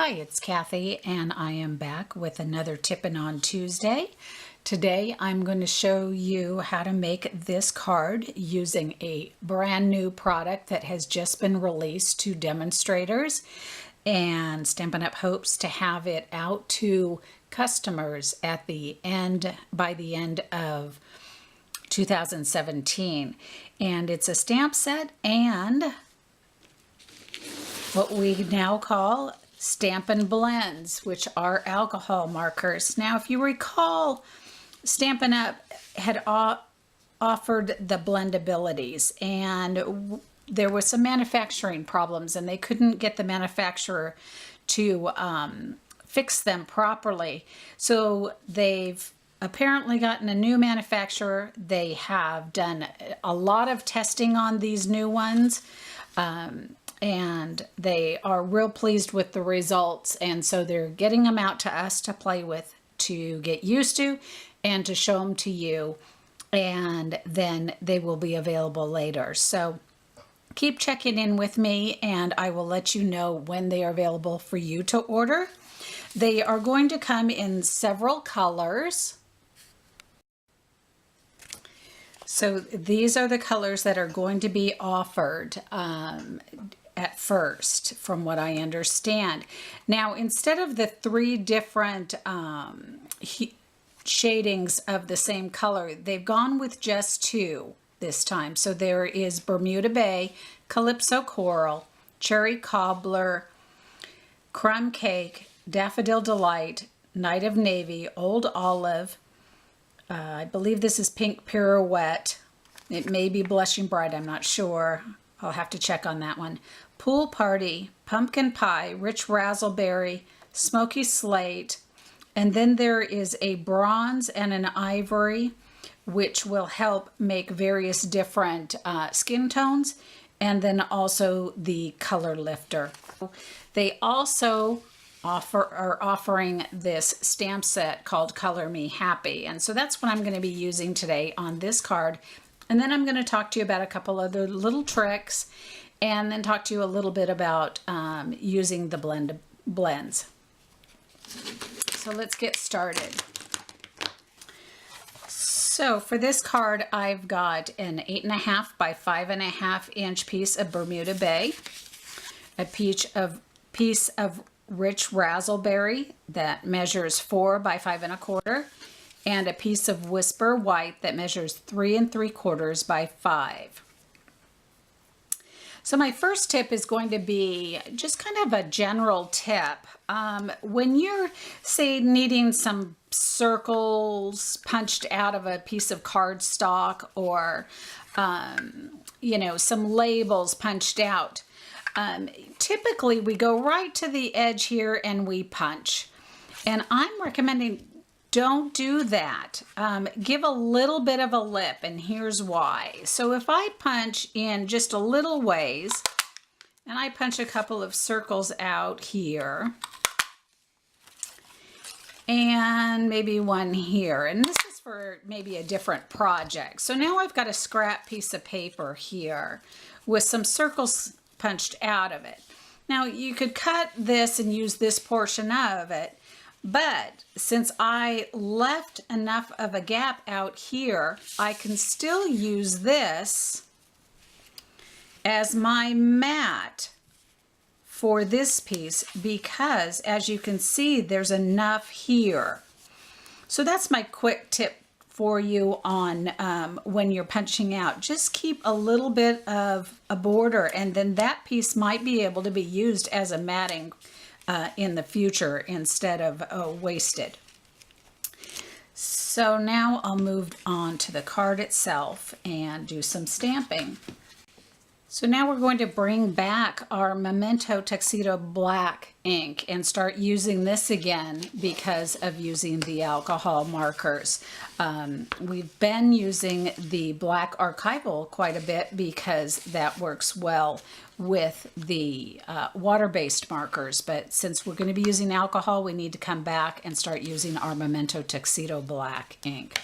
Hi, it's Kathy, and I am back with another Tippin' on Tuesday. Today I'm going to show you how to make this card using a brand new product that has just been released to demonstrators, and Stampin' Up! Hopes to have it out to customers at the end, by the end of 2017. And it's a stamp set and what we now call Stampin' blends, which are alcohol markers. Now, if you recall, Stampin' Up! Had offered the blend abilities, and there was some manufacturing problems, and they couldn't get the manufacturer to fix them properly. So they've apparently gotten a new manufacturer. They have done a lot of testing on these new ones. And they are real pleased with the results, and so they're getting them out to us to play with, to get used to, and to show them to you, and then they will be available later. So keep checking in with me, and I will let you know when they are available for you to order. They are going to come in several colors. So these are the colors that are going to be offered at first, from what I understand. Now, instead of the three different shadings of the same color, they've gone with just two this time. So there is Bermuda Bay, Calypso Coral, Cherry Cobbler, Crumb Cake, Daffodil Delight, Night of Navy, Old Olive, I believe this is Pink Pirouette. It may be Blushing Bright, I'm not sure. I'll have to check on that one. Pool Party, Pumpkin Pie, Rich Razzleberry, Smoky Slate, and then there is a bronze and an ivory, which will help make various different skin tones, and then also the color lifter. They also are offering this stamp set called Color Me Happy, and so that's what I'm going to be using today on this card. And then I'm going to talk to you about a couple other little tricks, and then talk to you a little bit about using the blends. So let's get started. So for this card, I've got an 8.5 by 5.5 inch piece of Bermuda Bay, a piece of Rich Razzleberry that measures 4 by 5.25, and a piece of Whisper White that measures 3 3/4 by 5. So my first tip is going to be just kind of a general tip. When you're, say, needing some circles punched out of a piece of cardstock, or you know, some labels punched out, typically we go right to the edge here and we punch. And I'm recommending don't do that. Give a little bit of a lip, and here's why. So if I punch in just a little ways, and I punch a couple of circles out here, and maybe one here, and this is for maybe a different project. So now I've got a scrap piece of paper here with some circles punched out of it. Now you could cut this and use this portion of it, but since I left enough of a gap out here, I can still use this as my mat for this piece, because as you can see, there's enough here. So that's my quick tip for you on when you're punching out. Just keep a little bit of a border, and then that piece might be able to be used as a matting in the future instead of wasted. So now I'll move on to the card itself and do some stamping. So now we're going to bring back our Memento Tuxedo Black ink and start using this again because of using the alcohol markers. We've been using the black archival quite a bit because that works well with the water-based markers, but since we're going to be using alcohol, we need to come back and start using our Memento Tuxedo Black ink.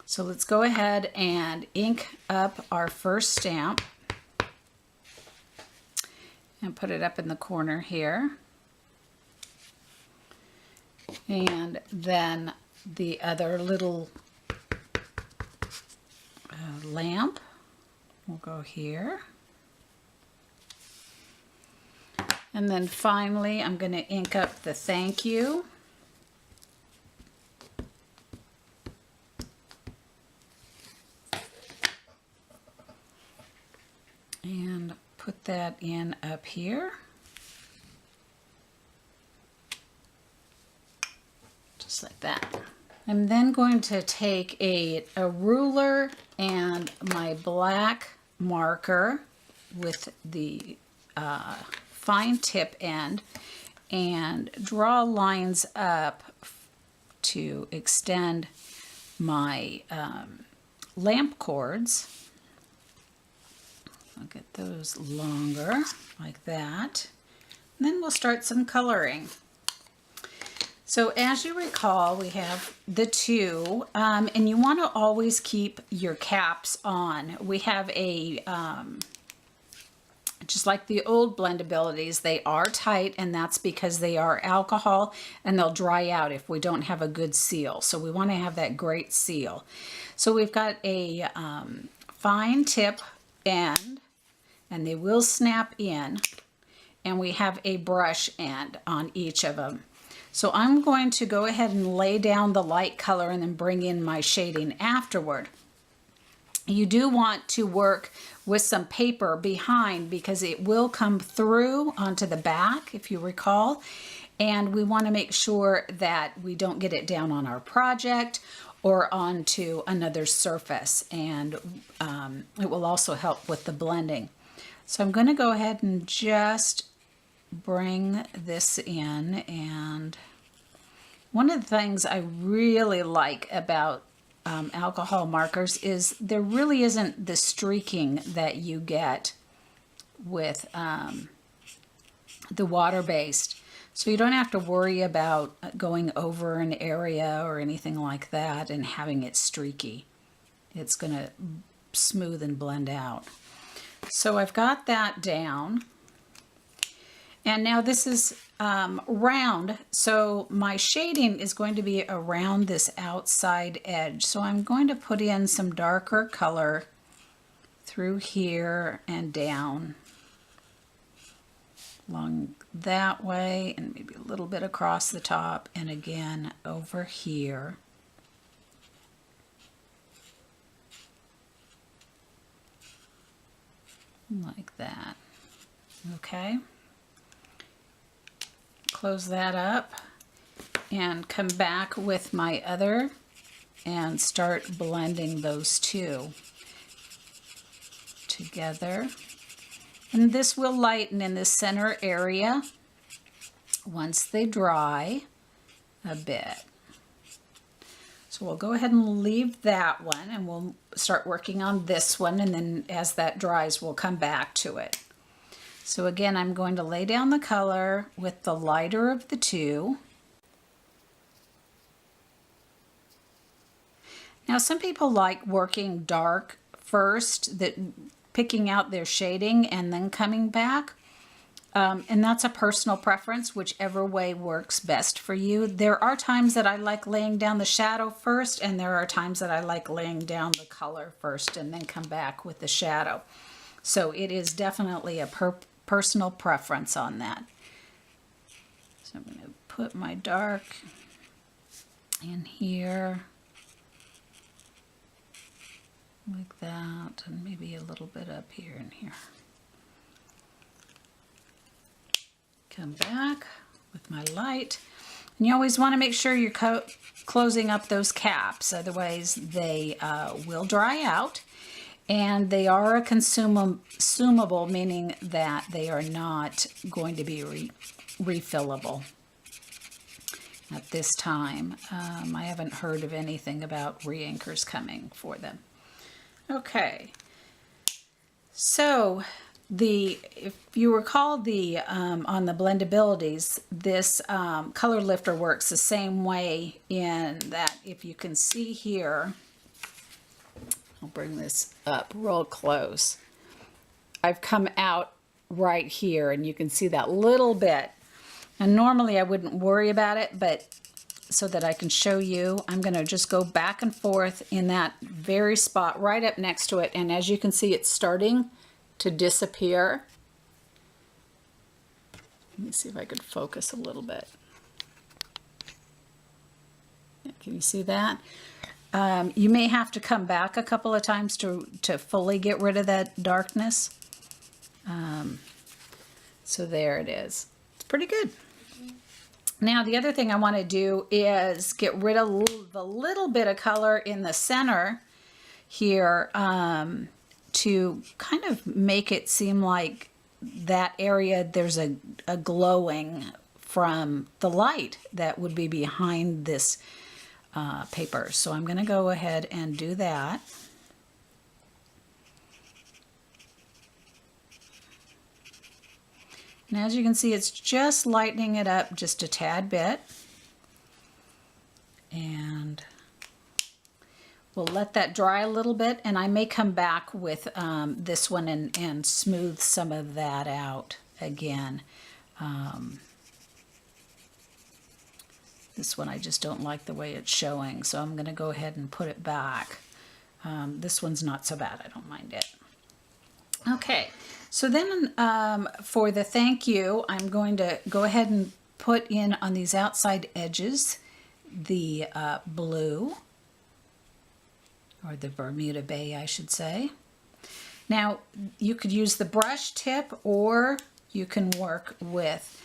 So let's go ahead and ink up our first stamp and put it up in the corner here. And then the other little lamp will go here. And then finally, I'm going to ink up the thank you. And put that in up here. Just like that. I'm then going to take a ruler and my black marker with the fine tip end and draw lines up to extend my lamp cords. I'll get those longer like that. And then we'll start some coloring. So as you recall, we have the two, and you want to always keep your caps on. We have a, just like the old blendabilities, they are tight, and that's because they are alcohol, and they'll dry out if we don't have a good seal. So we want to have that great seal. So we've got a fine tip end, and they will snap in, and we have a brush end on each of them. So I'm going to go ahead and lay down the light color and then bring in my shading afterward. You do want to work with some paper behind because it will come through onto the back, if you recall. And we want to make sure that we don't get it down on our project or onto another surface. And it will also help with the blending. So I'm going to go ahead and just bring this in, and one of the things I really like about alcohol markers is there really isn't the streaking that you get with the water-based. So you don't have to worry about going over an area or anything like that and having it streaky. It's going to smooth and blend out. So I've got that down. And now this is round, so my shading is going to be around this outside edge. So I'm going to put in some darker color through here and down along that way, and maybe a little bit across the top, and again over here. Like that. Okay. Close that up and come back with my other and start blending those two together. And this will lighten in the center area once they dry a bit. So we'll go ahead and leave that one, and we'll start working on this one, and then as that dries we'll come back to it. So again, I'm going to lay down the color with the lighter of the two. Now some people like working dark first, picking out their shading and then coming back. And that's a personal preference, whichever way works best for you. There are times that I like laying down the shadow first, and there are times that I like laying down the color first and then come back with the shadow. So it is definitely a personal preference on that. So I'm going to put my dark in here like that, and maybe a little bit up here and here. Come back with my light, and you always want to make sure you're closing up those caps, otherwise they will dry out. And they are a consumable, meaning that they are not going to be refillable at this time. I haven't heard of anything about re-inkers coming for them. Okay, so if you recall on the blendabilities, this color lifter works the same way in that if you can see here, I'll bring this up real close. I've come out right here, and you can see that little bit. And normally I wouldn't worry about it, but so that I can show you. I'm going to just go back and forth in that very spot right up next to it. And as you can see, it's starting to disappear. Let me see if I could focus a little bit. Can you see that? You may have to come back a couple of times to fully get rid of that darkness. So there it is. It's pretty good. Now the other thing I want to do is get rid of the little bit of color in the center here to kind of make it seem like that area there's a glowing from the light that would be behind this paper. So I'm going to go ahead and do that. And as you can see, it's just lightening it up just a tad bit. And we'll let that dry a little bit, and I may come back with this one and smooth some of that out again. This one I just don't like the way it's showing, so I'm going to go ahead and put it back. This one's not so bad, I don't mind it. Okay, so then for the thank you, I'm going to go ahead and put in on these outside edges the blue, or the Bermuda Bay, I should say. Now, you could use the brush tip, or you can work with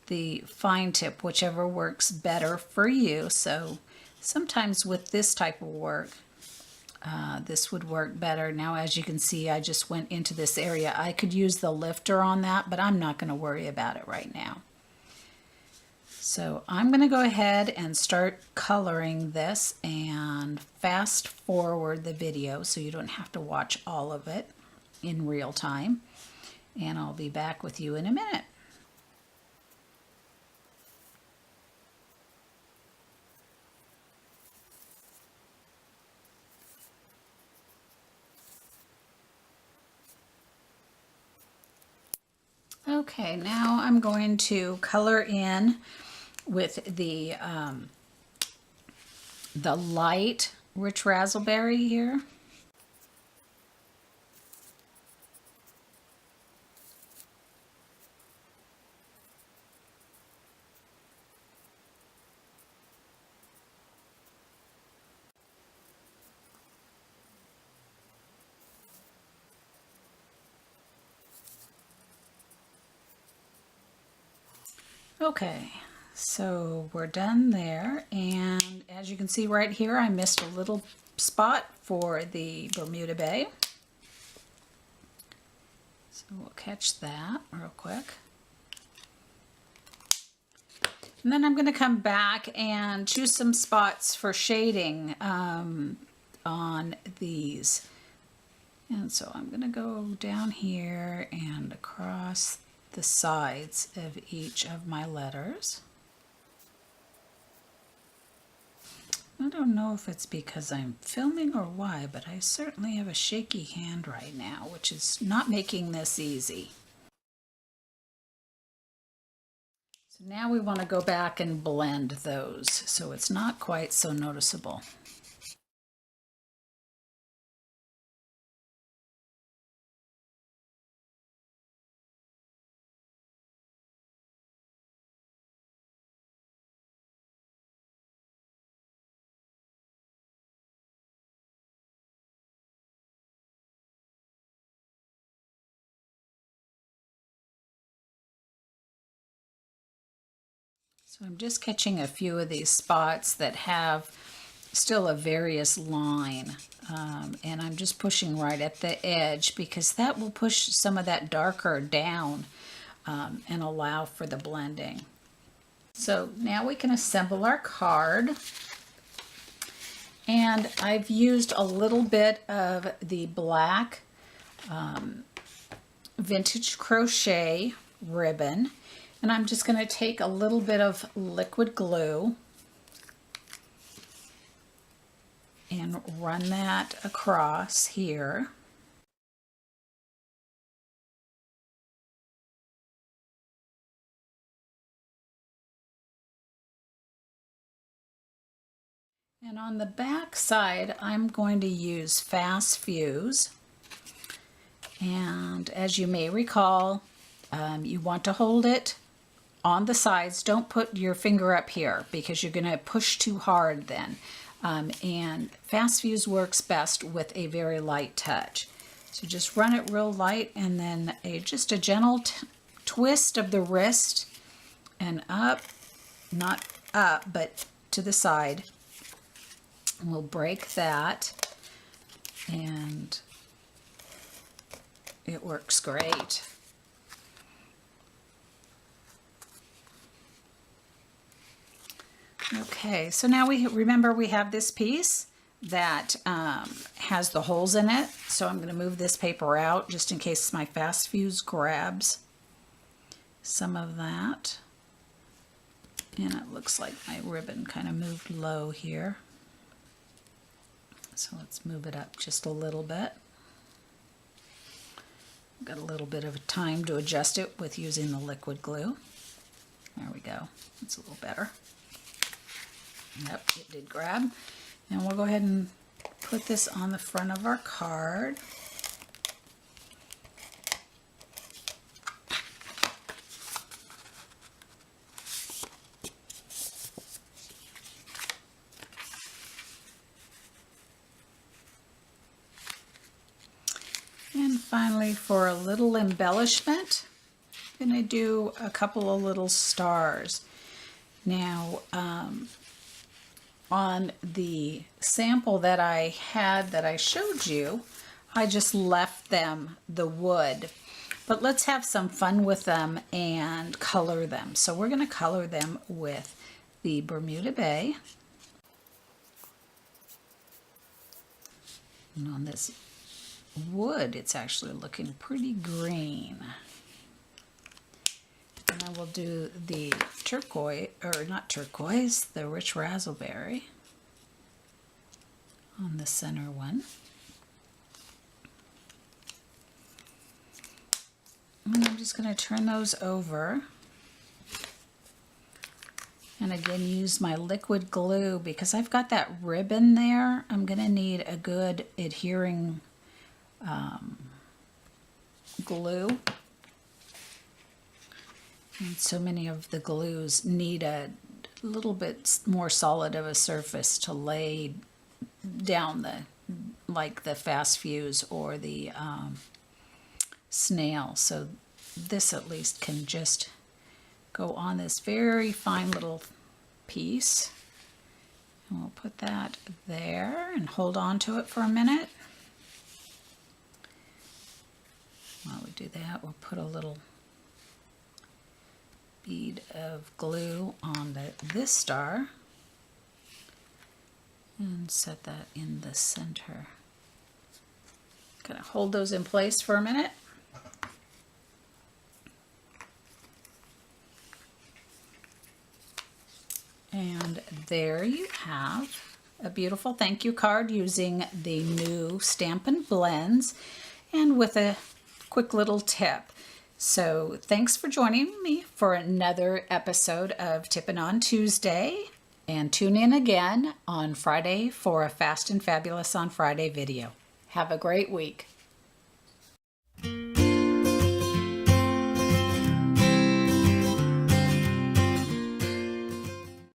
the fine tip, whichever works better for you. So sometimes with this type of work, this would work better. Now, as you can see, I just went into this area. I could use the lifter on that, but I'm not going to worry about it right now. So I'm going to go ahead and start coloring this and fast forward the video so you don't have to watch all of it in real time. And I'll be back with you in a minute. Okay, now I'm going to color in with the light rich raspberry here. Okay, so we're done there, and as you can see right here, I missed a little spot for the Bermuda Bay. So we'll catch that real quick. And then I'm going to come back and choose some spots for shading on these. And so I'm going to go down here and across the sides of each of my letters. I don't know if it's because I'm filming or why, but I certainly have a shaky hand right now, which is not making this easy. So now we want to go back and blend those so it's not quite so noticeable. So I'm just catching a few of these spots that have still a various line, and I'm just pushing right at the edge because that will push some of that darker down and allow for the blending. So now we can assemble our card, and I've used a little bit of the black vintage crochet ribbon. And I'm just going to take a little bit of liquid glue and run that across here. And on the back side, I'm going to use Fast Fuse. And as you may recall, you want to hold it on the sides. Don't put your finger up here because you're going to push too hard then. And Fast Fuse works best with a very light touch. So just run it real light, and then just a gentle twist of the wrist and up, not up, but to the side. We'll break that, and it works great. Okay, so now we have this piece that has the holes in it. So I'm going to move this paper out just in case my Fast Fuse grabs some of that. And it looks like my ribbon kind of moved low here. So let's move it up just a little bit. Got a little bit of time to adjust it with using the liquid glue. There we go. It's a little better. Yep, it did grab. And we'll go ahead and put this on the front of our card. And finally, for a little embellishment, I'm going to do a couple of little stars. Now, on the sample that I had that I showed you, I just left them the wood. But let's have some fun with them and color them. So we're going to color them with the Bermuda Bay. And on this wood, it's actually looking pretty green. And then we'll do the turquoise, or not turquoise, the rich raspberry on the center one. And I'm just going to turn those over. And again, use my liquid glue because I've got that ribbon there. I'm going to need a good adhering glue. And so many of the glues need a little bit more solid of a surface to lay down like the Fast Fuse or the snail. So this at least can just go on this very fine little piece. And we'll put that there and hold on to it for a minute. While we do that, we'll put a little bead of glue on this star and set that in the center. Gonna hold those in place for a minute. And there you have a beautiful thank you card using the new Stampin' blends and with a quick little tip. So thanks for joining me for another episode of Tippin' on Tuesday, and tune in again on Friday for a Fast and Fabulous on Friday video. Have a great week.